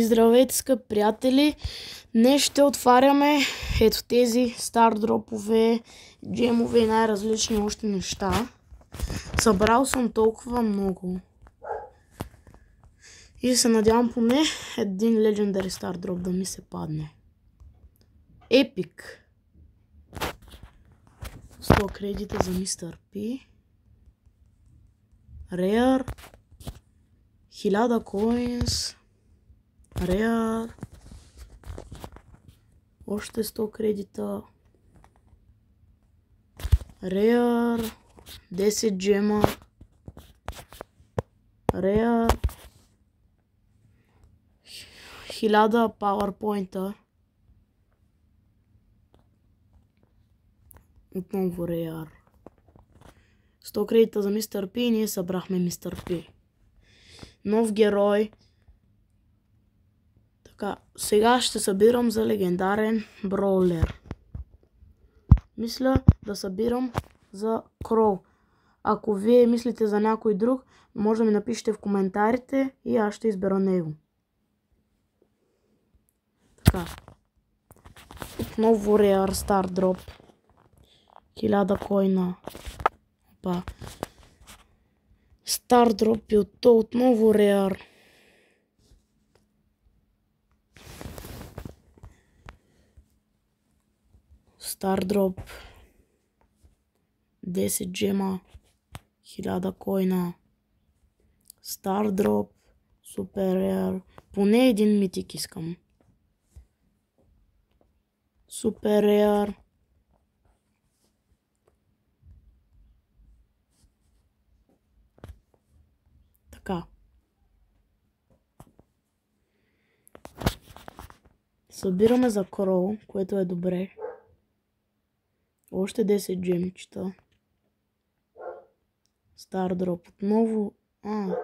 Здравейте, скъпи приятели! Днес ще отваряме ето тези стар дропове, джемове и най-различни още неща. Събрал съм толкова много. И се надявам поне един Legendary Star Drop да ми се падне. Epic. 100 кредита за Mr. P. Rare. 1000 coins. Rare. Още 100 кредита. Rare. 10 джема. Rare. 1000 PowerPoint-а. Отново Rare. 100 кредита за Mr. P и ние събрахме Mr. P. Нов герой. Така, сега ще събирам за легендарен броулер. Мисля да събирам за Кроу. Ако вие мислите за някой друг, може да ми напишете в коментарите и аз ще избера него. Така. Отново Rare Star Drop. 1000 койна. Опа. Star Drop и отново Rare. Star Drop. 10 джема. 1000 койна. Star Drop. Супер Rare. Поне един митик искам. Супер Rare. Така. Събираме за Кроу, което е добре. Още 10 джемчета. Star Drop отново.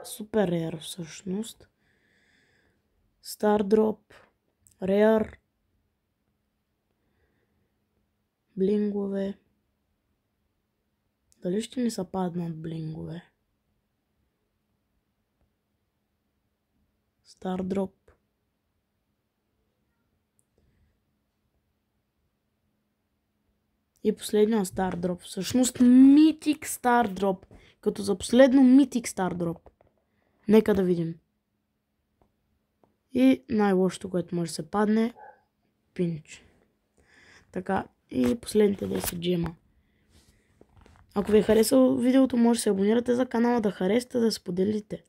Супер Rare всъщност. Star Drop. Rare. Блингове. Дали ще ни са паднат блингове? Star Drop. И последния Star Drop. Всъщност Mythic Star Drop. Като за последно Mythic Star Drop. Нека да видим. И най-лошото, което може да се падне. Пинч. Така. И последните 10 джема. Ако ви е харесало видеото, може да се абонирате за канала, да харесате, да споделите.